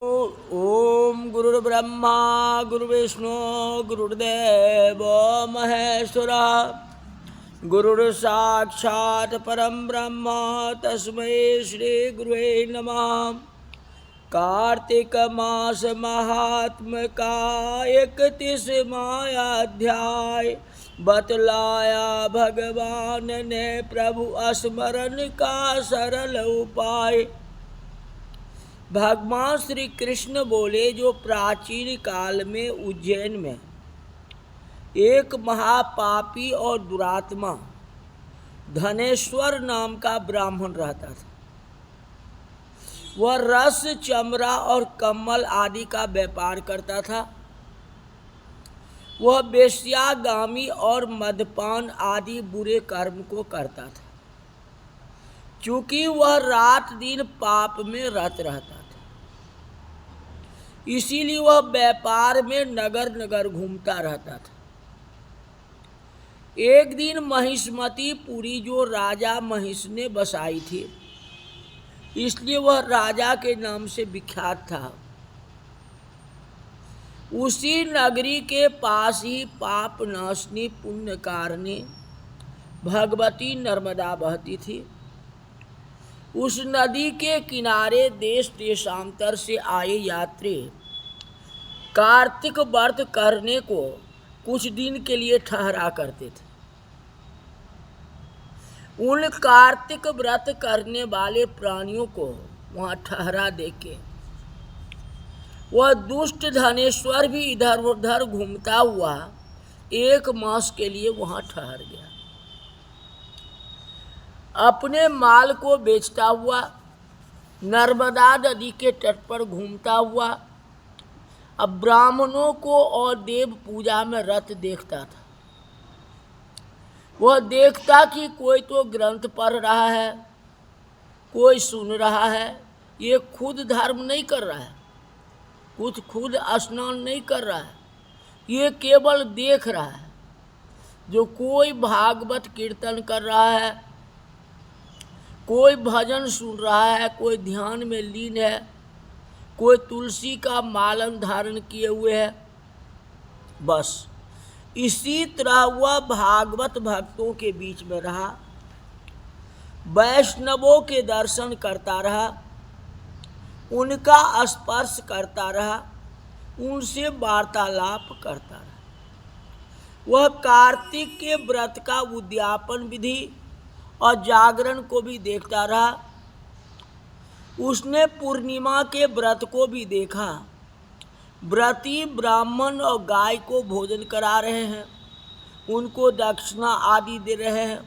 ओम गुरुर्ब्रह्मा गुरुर्विष्णु गुरुर्देव महेश्वरा गुरुर्साक्षात् परम ब्रह्म तस्मै श्री गुरुवे नमः। कार्तिक मास महात्म का 31वां अध्याय बतलाया भगवान ने प्रभु स्मरण का सरल उपाय। भगवान श्री कृष्ण बोले, जो प्राचीन काल में उज्जैन में एक महापापी और दुरात्मा धनेश्वर नाम का ब्राह्मण रहता था। वह रस, चमड़ा और कम्बल आदि का व्यापार करता था। वह वेश्यागामी और मदपान आदि बुरे कर्म को करता था। चूंकि वह रात दिन पाप में रत रहता था, इसीलिए वह व्यापार में नगर नगर घूमता रहता था। एक दिन महिष्मती पुरी जो राजा महिष ने बसाई थी, इसलिए वह राजा के नाम से विख्यात था। उसी नगरी के पास ही पाप नाशनी पुण्यकारिणी भगवती नर्मदा बहती थी। उस नदी के किनारे देश देशांतर से आए यात्री कार्तिक व्रत करने को कुछ दिन के लिए ठहरा करते थे। उन कार्तिक व्रत करने वाले प्राणियों को वहां ठहरा देके वह दुष्ट धनेश्वर भी इधर उधर घूमता हुआ 1 मास के लिए वहां ठहर गया। अपने माल को बेचता हुआ नर्मदा नदी के तट पर घूमता हुआ अब ब्राह्मणों को और देव पूजा में रत देखता था। वह देखता कि कोई तो ग्रंथ पढ़ रहा है, कोई सुन रहा है। ये खुद धर्म नहीं कर रहा है, कुछ खुद स्नान नहीं कर रहा है, ये केवल देख रहा है। जो कोई भागवत कीर्तन कर रहा है, कोई भजन सुन रहा है, कोई ध्यान में लीन है, कोई तुलसी का मालन धारण किए हुए है। बस इसी तरह वह भागवत भक्तों के बीच में रहा, वैष्णवों के दर्शन करता रहा, उनका स्पर्श करता रहा, उनसे वार्तालाप करता रहा। वह कार्तिक के व्रत का उद्यापन विधि और जागरण को भी देखता रहा। उसने पूर्णिमा के व्रत को भी देखा। व्रती ब्राह्मण और गाय को भोजन करा रहे हैं, उनको दक्षिणा आदि दे रहे हैं।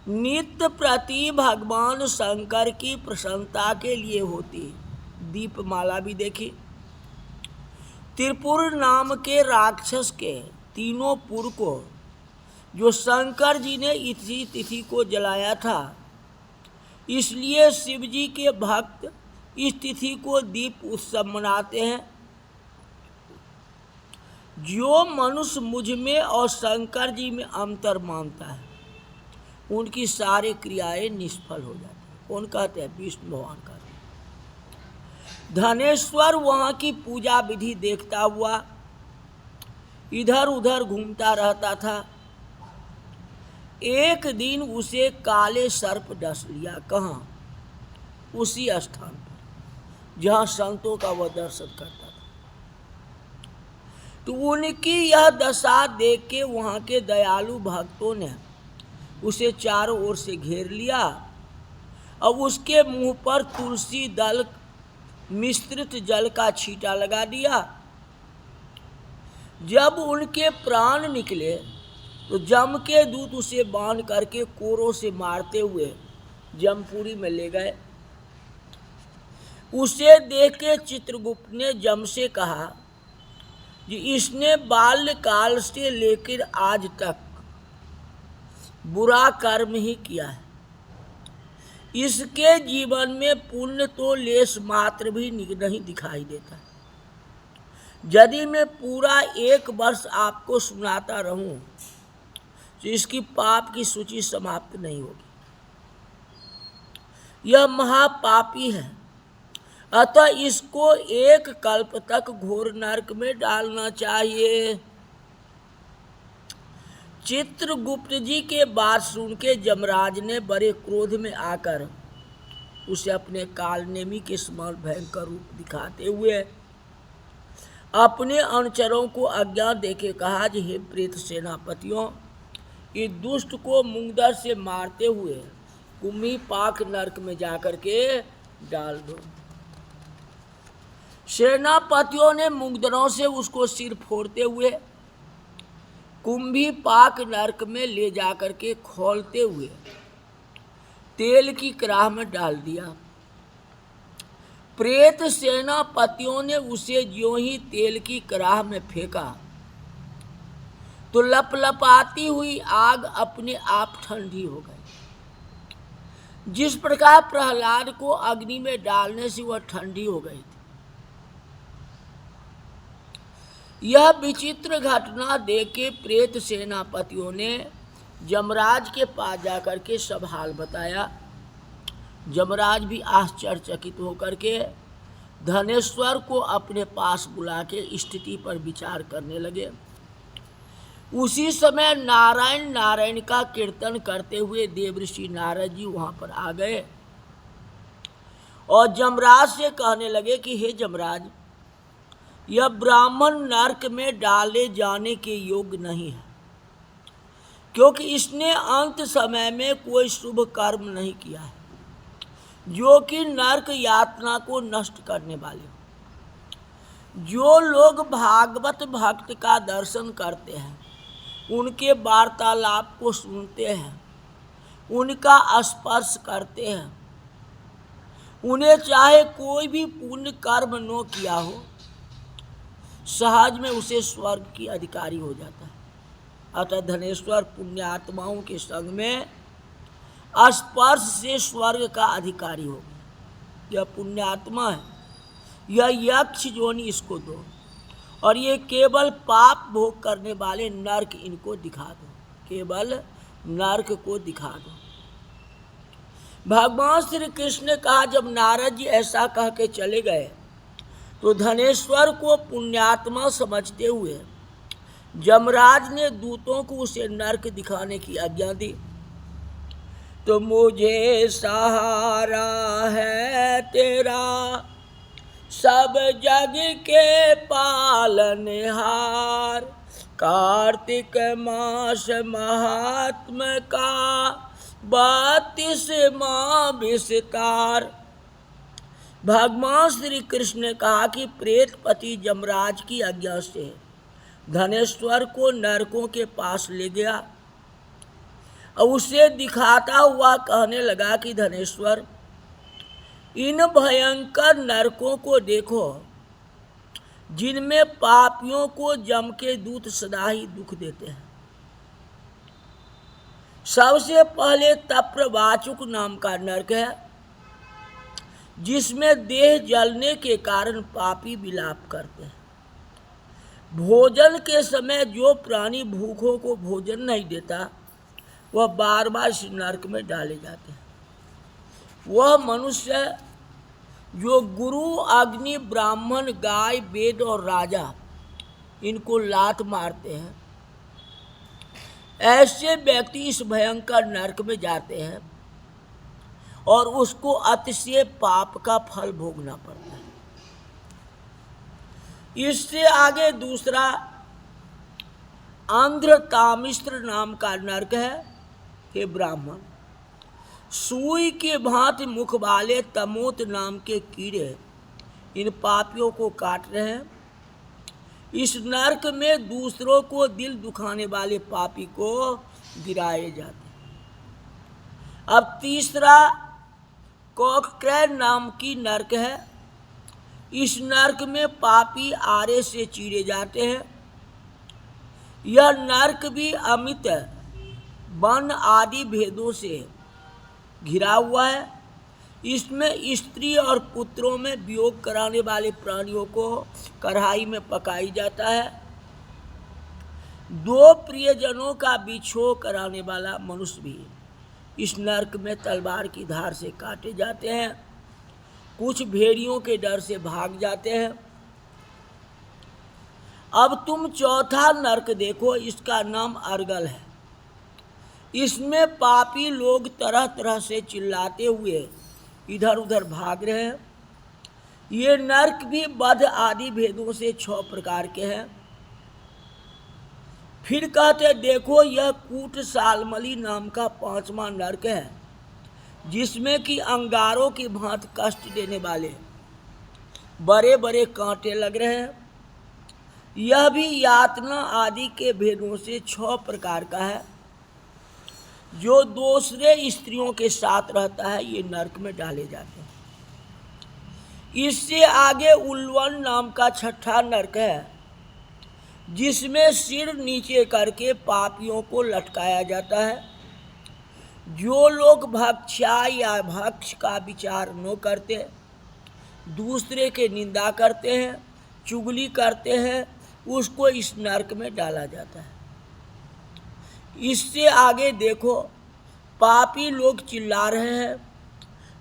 नित्य प्रति भगवान शंकर की प्रसन्नता के लिए होती दीपमाला भी देखी। त्रिपुर नाम के राक्षस के 3 पुर को जो शंकर जी ने इसी तिथि को जलाया था, इसलिए शिव जी के भक्त इस तिथि को दीप उत्सव मनाते हैं। जो मनुष्य मुझ में और शंकर जी में अंतर मानता है, उनकी सारी क्रियाएं निष्फल हो जाती हैं। कौन कहते हैं? विष्णु भगवान कहते हैं। धनेश्वर वहाँ की पूजा विधि देखता हुआ इधर उधर घूमता रहता था। एक दिन उसे काले सर्प डस लिया। कहाँ? उसी स्थान पर जहाँ संतों का वह दर्शन करता था। तो उनकी यह दशा देख के वहाँ के दयालु भक्तों ने उसे चारों ओर से घेर लिया। अब उसके मुंह पर तुलसी दल मिश्रित जल का छींटा लगा दिया। जब उनके प्राण निकले तो जम के दूत उसे बांध करके कोरों से मारते हुए जमपुरी में ले गए। उसे देख के चित्रगुप्त ने जम से कहा कि इसने बाल्यकाल से लेकर आज तक बुरा कर्म ही किया है। इसके जीवन में पुण्य तो लेश मात्र भी नहीं दिखाई देता। यदि मैं पूरा 1 वर्ष आपको सुनाता रहूं तो इसकी पाप की सूची समाप्त नहीं होगी। यह महापापी है अतः इसको एक कल्प तक घोर नरक में डालना चाहिए। चित्रगुप्त जी के बात सुन के यमराज ने बड़े क्रोध में आकर उसे अपने कालनेमी के समान भयंकर रूप दिखाते हुए अपने अनुचरों को आज्ञा देके कहा कि हे प्रेत सेनापतियों, इस दुष्ट को मुंगदर से मारते हुए कुम्भी पाक नरक में जाकर के डाल दो। सेनापतियों ने मुंगदरों से उसको सिर फोड़ते हुए कुंभी पाक नरक में ले जाकर के खोलते हुए तेल की कड़ाह में डाल दिया। प्रेत सेनापतियों ने उसे ज्यों ही तेल की कड़ाह में फेंका तो लपलपाती हुई आग अपने आप ठंडी हो गई। जिस प्रकार प्रहलाद को अग्नि में डालने से वह ठंडी हो गई थी। यह विचित्र घटना देख के प्रेत सेनापतियों ने यमराज के पास जाकर के सब हाल बताया। यमराज भी आश्चर्यचकित होकर के धनेश्वर को अपने पास बुला के स्थिति पर विचार करने लगे। उसी समय नारायण नारायण का कीर्तन करते हुए देवऋषि नारद जी वहां पर आ गए और यमराज से कहने लगे कि हे यमराज, यह ब्राह्मण नरक में डाले जाने के योग्य नहीं है, क्योंकि इसने अंत समय में कोई शुभ कर्म नहीं किया है जो कि नरक यातना को नष्ट करने वाले हो। जो लोग भागवत भक्त का दर्शन करते हैं, उनके वार्तालाप को सुनते हैं, उनका स्पर्श करते हैं, उन्हें चाहे कोई भी पुण्य कर्म न किया हो, सहज में उसे स्वर्ग की अधिकारी हो जाता है। अतः धनेश्वर पुण्यात्माओं के संग में स्पर्श से स्वर्ग का अधिकारी हो गया। यह पुण्यात्मा है, यह यक्ष योनि इसको दो, और ये केवल पाप भोग करने वाले नरक इनको दिखा दो, केवल नरक को दिखा दो। भगवान श्री कृष्ण ने कहा, जब नारद जी ऐसा कह के चले गए तो धनेश्वर को पुण्यात्मा समझते हुए यमराज ने दूतों को उसे नरक दिखाने की आज्ञा दी। तो मुझे सहारा है तेरा सब जग के पालनहार, कार्तिक मास महात्म का 32वां विस्तार। भगवान श्री कृष्ण ने कहा कि प्रेतपति यमराज की आज्ञा से धनेश्वर को नरकों के पास ले गया और उसे दिखाता हुआ कहने लगा कि धनेश्वर, इन भयंकर नरकों को देखो जिनमें पापियों को जम के दूत सदा ही दुख देते हैं। सबसे पहले तप्रवाचुक नाम का नरक है, जिसमें देह जलने के कारण पापी विलाप करते हैं। भोजन के समय जो प्राणी भूखों को भोजन नहीं देता, वह बार बार इस नरक में डाले जाते हैं। वह मनुष्य जो गुरु, अग्नि, ब्राह्मण, गाय, वेद और राजा इनको लात मारते हैं, ऐसे व्यक्ति इस भयंकर नरक में जाते हैं और उसको अतिशय पाप का फल भोगना पड़ता है। इससे आगे दूसरा आंध्रतामिश्र नाम का नरक है। हे ब्राह्मण, सुई के भांति मुख वाले तमोत नाम के कीड़े इन पापियों को काट रहे हैं। इस नरक में दूसरों को दिल दुखाने वाले पापी को गिराए जाते हैं। अब तीसरा कॉकक्रैन नाम की नरक है। इस नरक में पापी आरे से चीरे जाते हैं। यह नरक भी अमित वन आदि भेदों से घिरा हुआ है। इसमें स्त्री और पुत्रों में वियोग कराने वाले प्राणियों को कढ़ाई में पकाई जाता है। दो प्रियजनों का विछोह कराने वाला मनुष्य भी इस नरक में तलवार की धार से काटे जाते हैं। कुछ भेड़ियों के डर से भाग जाते हैं। अब तुम चौथा नरक देखो, इसका नाम अर्गल है। इसमें पापी लोग तरह तरह से चिल्लाते हुए इधर उधर भाग रहे हैं। ये नरक भी बध आदि भेदों से 6 प्रकार के हैं। फिर कहते देखो, यह कूट सालमली नाम का 5वां नरक है, जिसमें कि अंगारों की भांति कष्ट देने वाले बड़े बड़े कांटे लग रहे हैं। यह भी यातना आदि के भेदों से 6 प्रकार का है। जो दूसरे स्त्रियों के साथ रहता है ये नरक में डाले जाते हैं। इससे आगे उल्वन नाम का 6ठा नरक है, जिसमें सिर नीचे करके पापियों को लटकाया जाता है। जो लोग भक्षा या भक्ष का विचार न करते, दूसरे के निंदा करते हैं, चुगली करते हैं, उसको इस नरक में डाला जाता है। इससे आगे देखो, पापी लोग चिल्ला रहे हैं।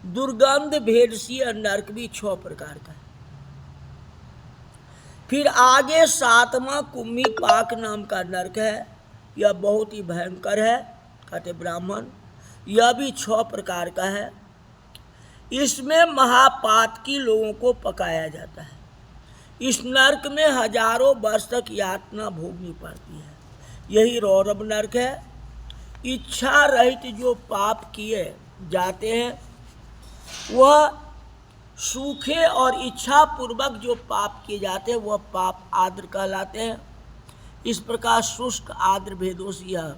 दुर्गंध भेद सी नरक भी 6 प्रकार का है। फिर आगे 7वां कुम्मी पाक नाम का नरक है। यह बहुत ही भयंकर है, कहते ब्राह्मण। यह भी 6 प्रकार का है। इसमें महापातकी लोगों को पकाया जाता है। इस नरक में हजारों वर्ष तक यातना भोगनी पड़ती है। यही रौरव नरक है। इच्छा रहित जो पाप किए जाते हैं वह सूखे, और इच्छा पूर्वक जो पाप किए जाते हैं वह पाप आद्र कहलाते हैं। इस प्रकार शुष्क आद्र भेदों से यह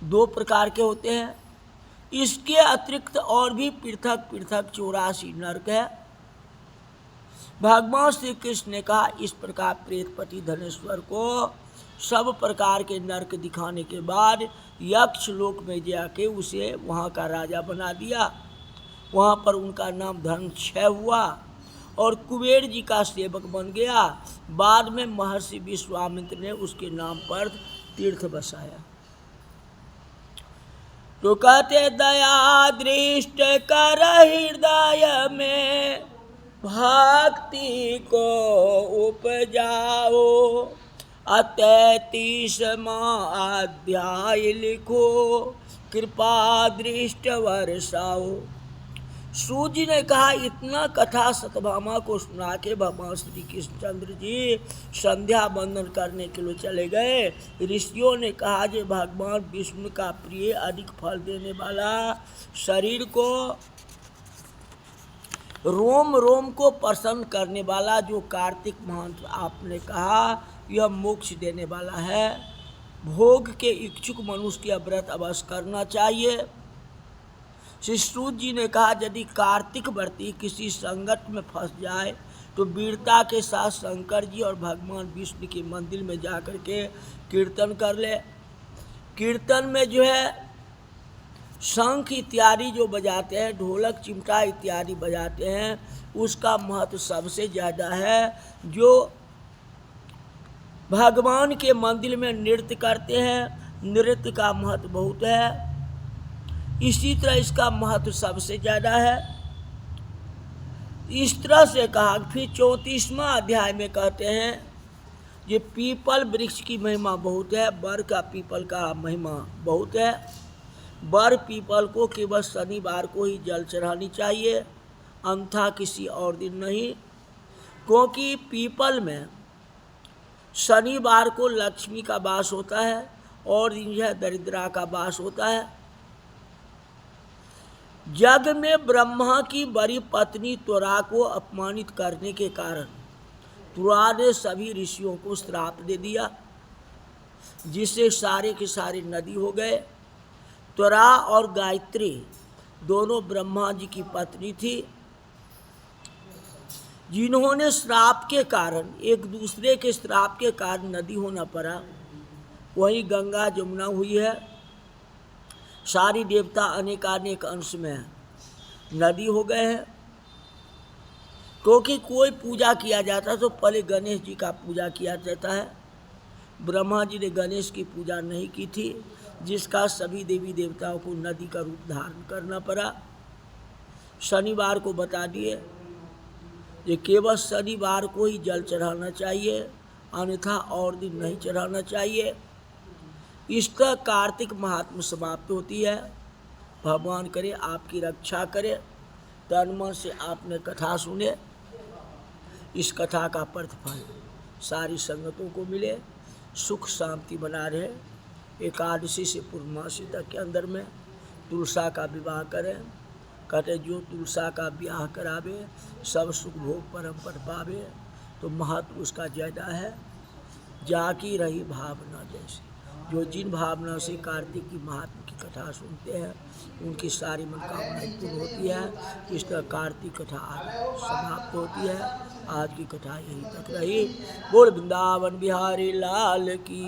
2 प्रकार के होते हैं। इसके अतिरिक्त और भी पृथक पृथक 84 नरक है। भगवान श्री कृष्ण ने कहा, इस प्रकार प्रेतपति धनेश्वर को सब प्रकार के नरक दिखाने के बाद यक्ष लोक में जाके उसे वहाँ का राजा बना दिया। वहाँ पर उनका नाम धनक्षय हुआ और कुबेर जी का सेवक बन गया। बाद में महर्षि विश्वामित्र ने उसके नाम पर तीर्थ बसाया। तो कहते दया दृष्ट कर हृदय में भक्ति को उपजाओ, 33वां अध्याय लिखो, कृपा दृष्ट वर्षाओ। सूजी ने कहा, इतना कथा सत्यभामा को सुना के भगवान श्री कृष्णचंद्र जी संध्या बंदन करने के लिए चले गए। ऋषियों ने कहा, जो भगवान विष्णु का प्रिय अधिक फल देने वाला, शरीर को रोम रोम को प्रसन्न करने वाला जो कार्तिक महंत आपने कहा, यह मोक्ष देने वाला है। भोग के इच्छुक मनुष्य की व्रत अवश्य करना चाहिए। श्री सूत जी ने कहा, यदि कार्तिक व्रती किसी संकट में फंस जाए तो वीरता के साथ शंकर जी और भगवान विष्णु के मंदिर में जाकर के कीर्तन कर ले। कीर्तन में जो है शंख इत्यादि जो बजाते हैं, ढोलक चिमटा इत्यादि बजाते हैं, उसका महत्व सबसे ज़्यादा है। जो भगवान के मंदिर में नृत्य करते हैं, नृत्य का महत्व बहुत है। इसी तरह इसका महत्व सबसे ज़्यादा है। इस तरह से कहा। फिर 34वां अध्याय में कहते हैं, ये पीपल वृक्ष की महिमा बहुत है, बर का पीपल का महिमा बहुत है। बर पीपल को केवल शनिवार को ही जल चढ़ानी चाहिए, अन्यथा किसी और दिन नहीं, क्योंकि पीपल में शनिवार को लक्ष्मी का वास होता है और दिन यह दरिद्रा का वास होता है। जग में ब्रह्मा की बड़ी पत्नी त्वरा को अपमानित करने के कारण त्वरा ने सभी ऋषियों को श्राप दे दिया, जिससे सारे के सारे नदी हो गए। त्वरा और गायत्री दोनों ब्रह्मा जी की पत्नी थी, जिन्होंने श्राप के कारण, एक दूसरे के श्राप के कारण नदी होना पड़ा। वही गंगा जमुना हुई है। सारी देवता अनेकानेक अंश में नदी हो गए हैं। क्योंकि कोई पूजा किया जाता तो पहले गणेश जी का पूजा किया जाता है। ब्रह्मा जी ने गणेश की पूजा नहीं की थी, जिसका सभी देवी देवताओं को नदी का रूप धारण करना पड़ा। शनिवार को बता दिए ये केवल शनिवार को ही जल चढ़ाना चाहिए, अन्यथा और दिन नहीं चढ़ाना चाहिए। इस तरह कार्तिक महात्म समाप्त होती है। भगवान करे आपकी रक्षा करे। तन मन से आपने कथा सुने, इस कथा का प्रतिफल सारी संगतों को मिले, सुख शांति बना रहे। एकादशी से पूर्णमासी तक के अंदर में तुलसा का विवाह करें। कहते जो तुलसा का ब्याह करावे सब सुख भोग परम पद पावे। तो महत्व उसका ज़्यादा है। जाकी रही भावना जैसे, जो जिन भावना से कार्तिक की महात्मा की कथा सुनते हैं उनकी सारी मनोकामनाएं पूर्ण होती है। इस तरह कार्तिक कथा आज समाप्त होती है। आज की कथा यहीं तक रही। बोल वृंदावन बिहारी लाल की।